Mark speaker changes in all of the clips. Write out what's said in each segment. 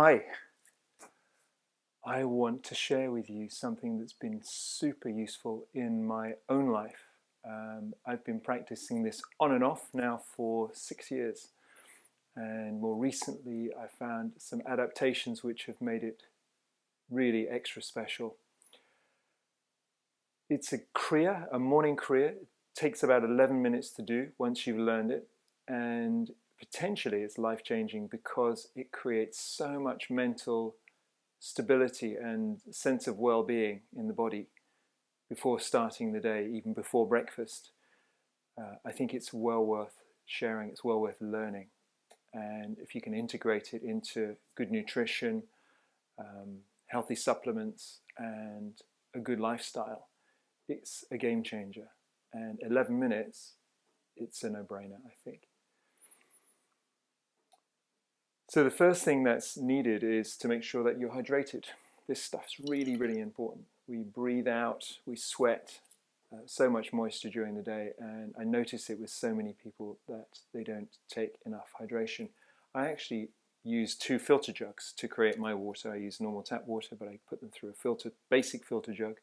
Speaker 1: Hi, I want to share with you something that's been super useful in my own life. I've been practicing this on and off now for 6 years, and more recently I found some adaptations which have made it really extra special. It's a Kriya, a morning Kriya. It takes about 11 minutes to do once you've learned it, and potentially it's life-changing because it creates so much mental stability and sense of well-being in the body before starting the day, even before breakfast. I think it's well worth sharing, it's well worth learning. And if you can integrate it into good nutrition, healthy supplements, and a good lifestyle, it's a game changer. And 11 minutes, it's a no-brainer, I think. So the first thing that's needed is to make sure that you're hydrated. This stuff's really, really important. We breathe out, we sweat, so much moisture during the day, and I notice it with so many people that they don't take enough hydration. I actually use 2 filter jugs to create my water. I use normal tap water, but I put them through a basic filter jug,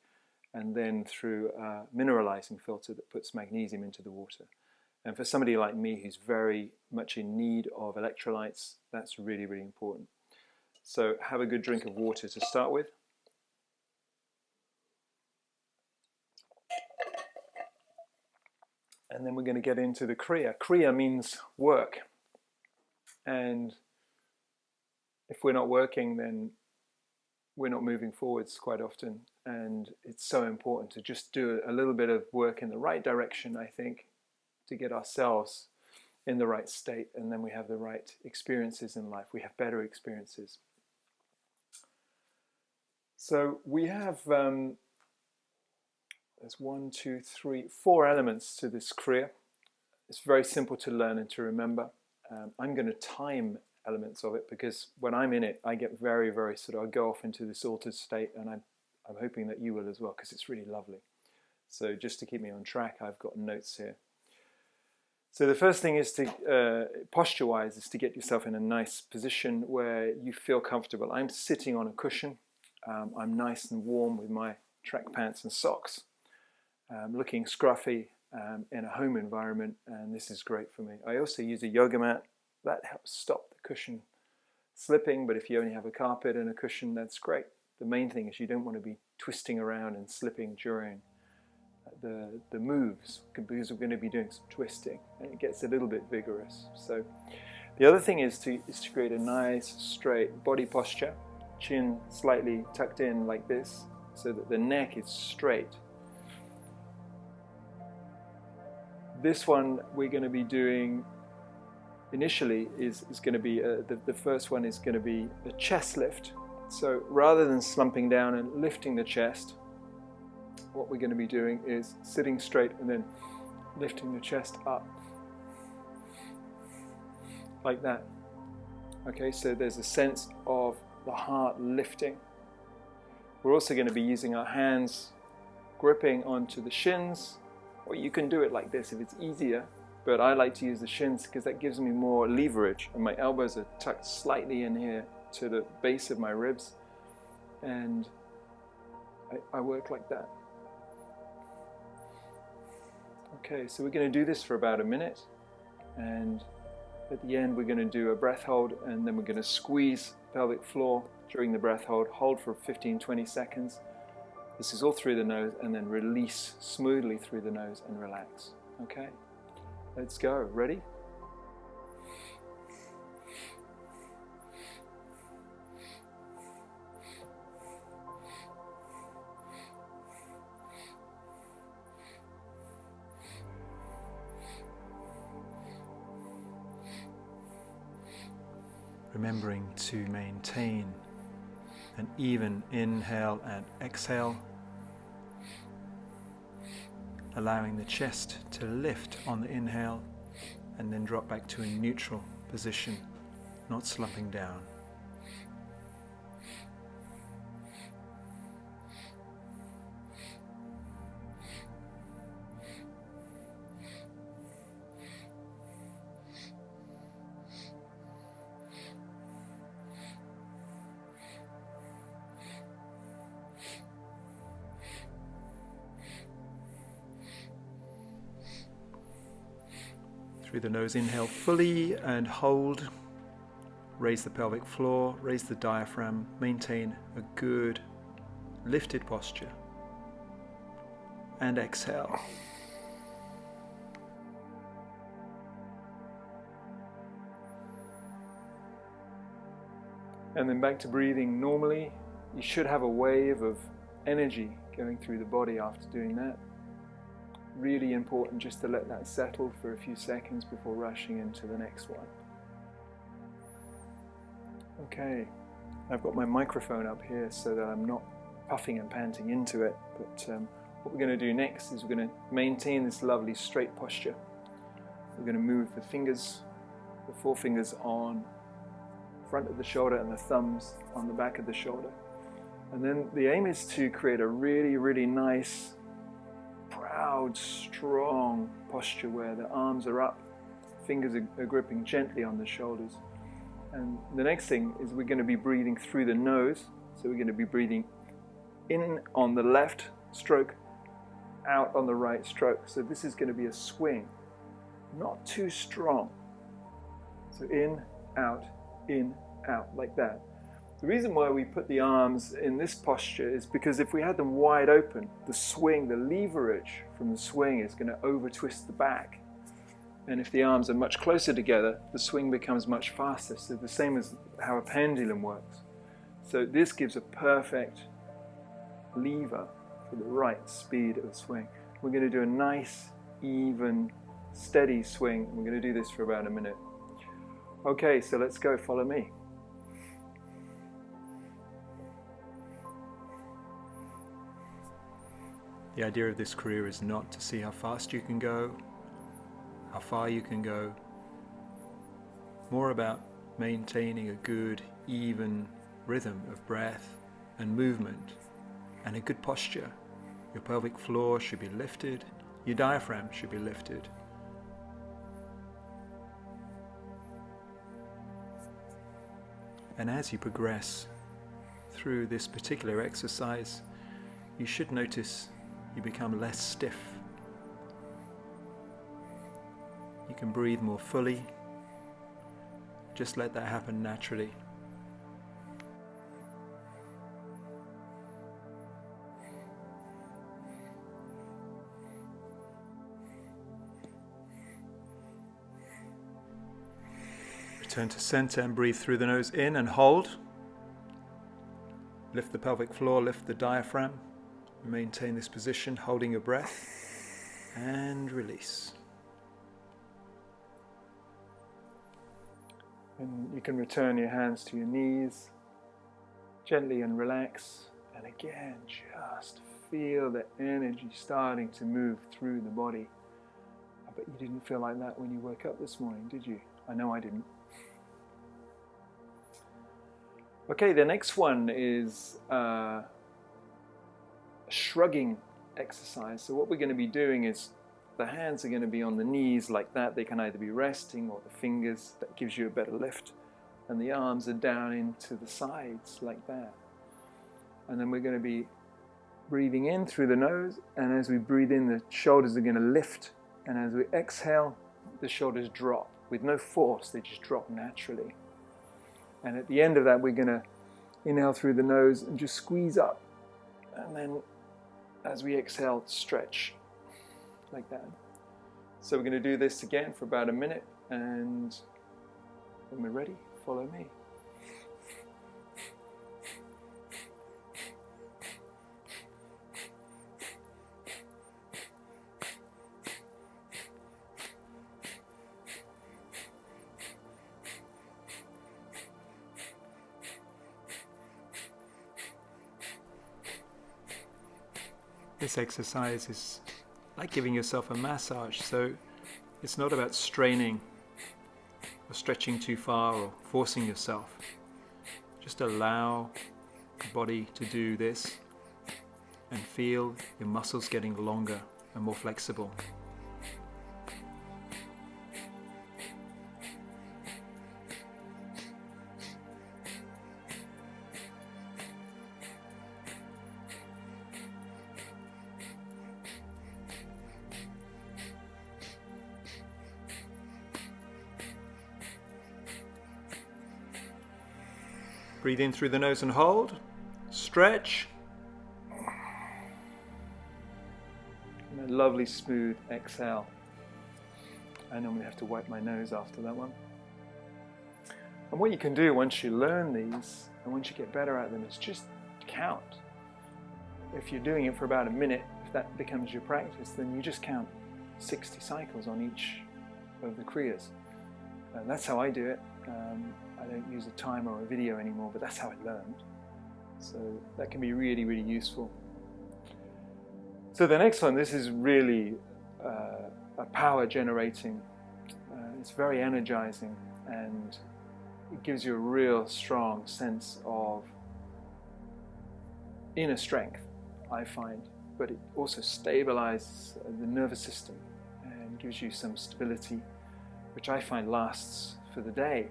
Speaker 1: and then through a mineralizing filter that puts magnesium into the water. And for somebody like me who's very much in need of electrolytes, that's really, really important. So have a good drink of water to start with. And then we're going to get into the Kriya. Kriya means work. And if we're not working, then we're not moving forwards quite often. And it's so important to just do a little bit of work in the right direction, I think, to get ourselves in the right state, and then we have the right experiences in life. We have better experiences. So we have, there's 1, 2, 3, 4 elements to this Kriya. It's very simple to learn and to remember. I'm going to time elements of it because when I'm in it, I get very, very I'll go off into this altered state, and I'm hoping that you will as well, because it's really lovely. So just to keep me on track, I've got notes here. So the first thing is to, posture-wise, is to get yourself in a nice position where you feel comfortable. I'm sitting on a cushion. I'm nice and warm with my track pants and socks. Looking scruffy in a home environment, and this is great for me. I also use a yoga mat. That helps stop the cushion slipping, but if you only have a carpet and a cushion, that's great. The main thing is you don't want to be twisting around and slipping during the moves, because we're going to be doing some twisting and it gets a little bit vigorous. So the other thing is to create a nice straight body posture, chin slightly tucked in like this, so that the neck is straight. This one we're going to be doing initially is going to be the first one is going to be a chest lift. So rather than slumping down and lifting the chest, what we're going to be doing is sitting straight and then lifting the chest up like that. Okay, so there's a sense of the heart lifting. We're also going to be using our hands gripping onto the shins, or you can do it like this if it's easier, but I like to use the shins because that gives me more leverage, and my elbows are tucked slightly in here to the base of my ribs, and I work like that. Okay, so we're going to do this for about a minute, and at the end we're going to do a breath hold, and then we're going to squeeze pelvic floor during the breath hold for 15-20 seconds. This is all through the nose, and then release smoothly through the nose and relax. Okay, let's go. Ready? Remembering to maintain an even inhale and exhale, allowing the chest to lift on the inhale and then drop back to a neutral position, not slumping down. Through the nose, inhale fully and hold. Raise the pelvic floor, raise the diaphragm, maintain a good lifted posture. And exhale. And then back to breathing normally. You should have a wave of energy going through the body after doing that. Really important just to let that settle for a few seconds before rushing into the next one. Okay, I've got my microphone up here so that I'm not puffing and panting into it, but what we're going to do next is we're going to maintain this lovely straight posture. We're going to move the fingers, the forefingers on front of the shoulder and the thumbs on the back of the shoulder. And then the aim is to create a really, really nice, proud, strong posture where the arms are up, fingers are gripping gently on the shoulders. And the next thing is we're going to be breathing through the nose. So we're going to be breathing in on the left stroke, out on the right stroke. So this is going to be a swing, not too strong. So in, out, like that. The reason why we put the arms in this posture is because if we had them wide open, the swing, the leverage from the swing is going to over twist the back. And if the arms are much closer together, the swing becomes much faster. So the same as how a pendulum works. So this gives a perfect lever for the right speed of the swing. We're going to do a nice, even, steady swing. We're going to do this for about a minute. Okay, so let's go. Follow me. The idea of this Kriya is not to see how fast you can go, how far you can go. More about maintaining a good, even rhythm of breath and movement and a good posture. Your pelvic floor should be lifted, your diaphragm should be lifted. And as you progress through this particular exercise, you should notice you become less stiff. You can breathe more fully. Just let that happen naturally. Return to center and breathe through the nose in and hold. Lift the pelvic floor, lift the diaphragm. Maintain this position, holding your breath, and release. And you can return your hands to your knees, gently and relax. And again, just feel the energy starting to move through the body. I bet you didn't feel like that when you woke up this morning, did you? I know I didn't. Okay, the next one is a shrugging exercise. So what we're going to be doing is the hands are going to be on the knees like that. They can either be resting or the fingers. That gives you a better lift. And the arms are down into the sides like that. And then we're going to be breathing in through the nose. And as we breathe in, the shoulders are going to lift. And as we exhale, the shoulders drop. With no force, they just drop naturally. And at the end of that, we're going to inhale through the nose and just squeeze up. And then as we exhale, stretch like that. So we're going to do this again for about a minute. And when we're ready, follow me. This exercise is like giving yourself a massage, so it's not about straining or stretching too far or forcing yourself. Just allow the body to do this and feel your muscles getting longer and more flexible. Breathe in through the nose and hold. Stretch. And a lovely smooth exhale. I normally have to wipe my nose after that one. And what you can do once you learn these and once you get better at them is just count. If you're doing it for about a minute, if that becomes your practice, then you just count 60 cycles on each of the Kriyas. And that's how I do it. I don't use a timer or a video anymore, but that's how I learned. So that can be really, really useful. So the next one, this is really a power generating. It's very energizing, and it gives you a real strong sense of inner strength, I find, but it also stabilizes the nervous system and gives you some stability, which I find lasts for the day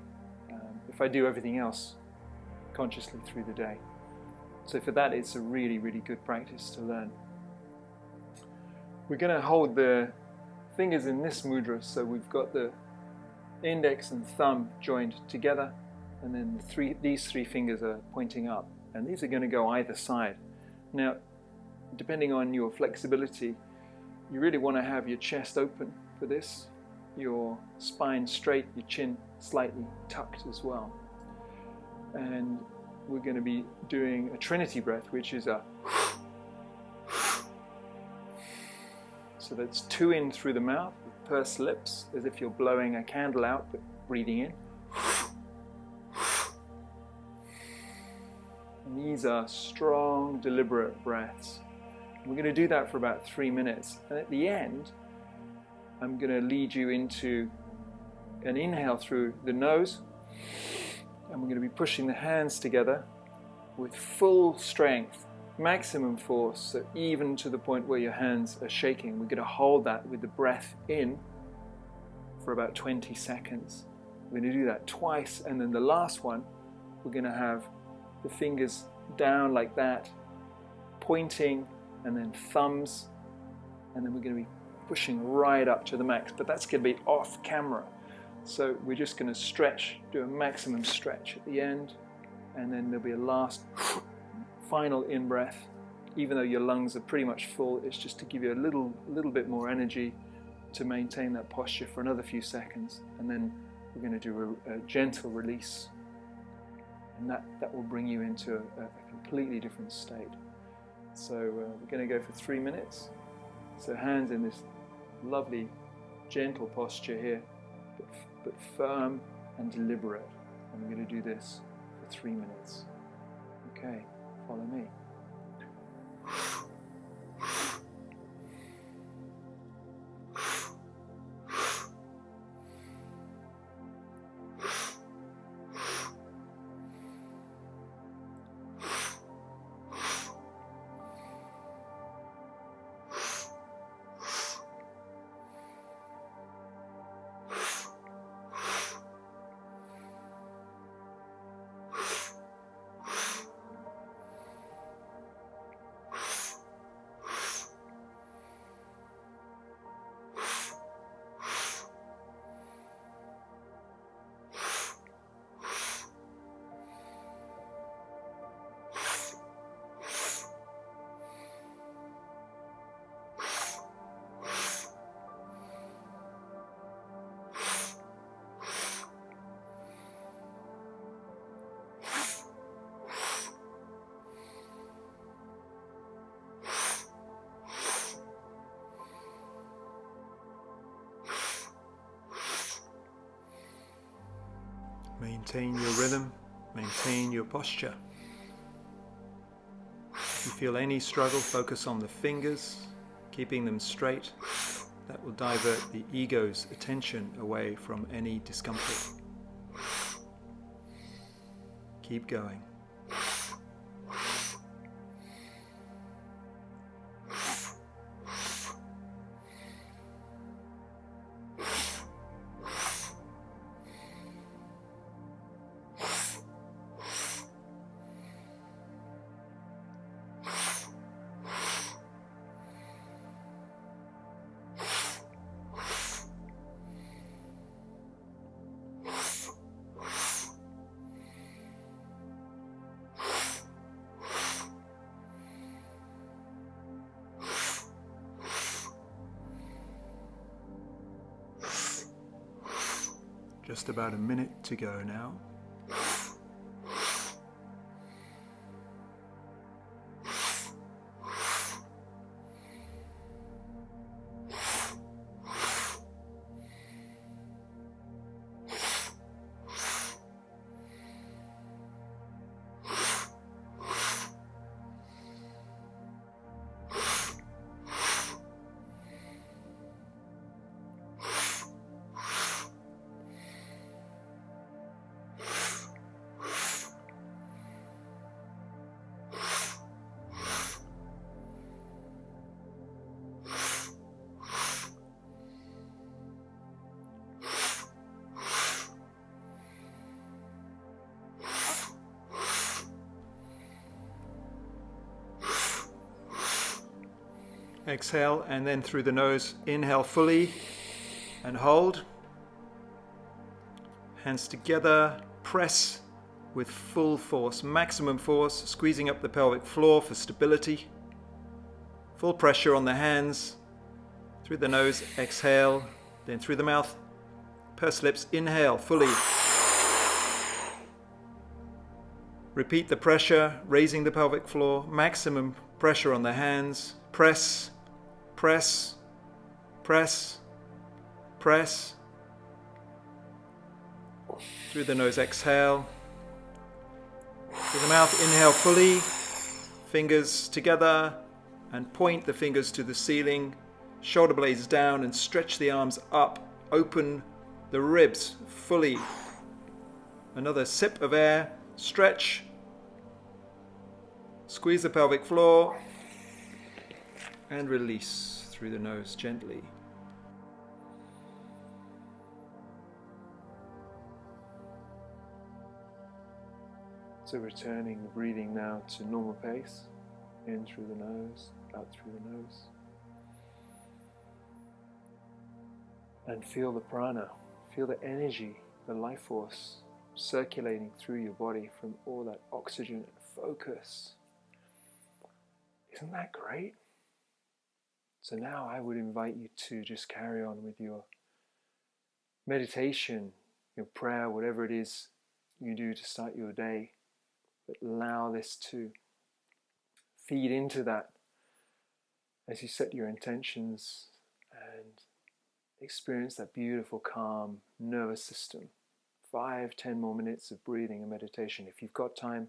Speaker 1: if I do everything else consciously through the day. So for that, it's a really, really good practice to learn. We're going to hold the fingers in this mudra, so we've got the index and thumb joined together, and then these three fingers are pointing up, and these are going to go either side. Now, depending on your flexibility, you really want to have your chest open for this, your spine straight, your chin slightly tucked as well. And we're going to be doing a Trinity breath, which is a so that's 2 in through the mouth, with pursed lips, as if you're blowing a candle out, but breathing in. And these are strong, deliberate breaths. We're going to do that for about 3 minutes. And at the end, I'm going to lead you into an inhale through the nose. And we're going to be pushing the hands together with full strength, maximum force, so even to the point where your hands are shaking. We're going to hold that with the breath in for about 20 seconds. We're going to do that twice, and then the last one, we're going to have the fingers down like that, pointing, and then thumbs, and then we're going to be pushing right up to the max, but that's going to be off camera. So we're just going to stretch, do a maximum stretch at the end, and then there'll be a last final in-breath. Even though your lungs are pretty much full, it's just to give you a little bit more energy to maintain that posture for another few seconds, and then we're going to do a gentle release, and that will bring you into a completely different state. So we're going to go for 3 minutes. So hands in this lovely gentle posture here, but firm and deliberate, and we're going to do this for 3 minutes. Okay, follow me. Maintain your rhythm, maintain your posture. If you feel any struggle, focus on the fingers, keeping them straight. That will divert the ego's attention away from any discomfort. Keep going. Just about a minute to go now. Exhale, and then through the nose, inhale fully and hold. Hands together, press with full force, maximum force, squeezing up the pelvic floor for stability. Full pressure on the hands. Through the nose, exhale, then through the mouth, pursed lips, inhale fully. Repeat the pressure, raising the pelvic floor, maximum pressure on the hands. Press, press, press, press. Through the nose, exhale. Through the mouth, inhale fully. Fingers together and point the fingers to the ceiling. Shoulder blades down and stretch the arms up. Open the ribs fully. Another sip of air. Stretch. Squeeze the pelvic floor. And release through the nose gently. So returning the breathing now to normal pace. In through the nose, out through the nose. And feel the prana, feel the energy, the life force circulating through your body from all that oxygen and focus. Isn't that great? So now I would invite you to just carry on with your meditation, your prayer, whatever it is you do to start your day. But allow this to feed into that as you set your intentions and experience that beautiful, calm nervous system. 5-10 more minutes of breathing and meditation. If you've got time,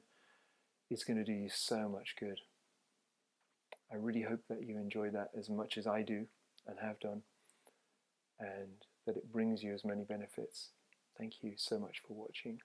Speaker 1: it's going to do you so much good. I really hope that you enjoy that as much as I do and have done, and that it brings you as many benefits. Thank you so much for watching.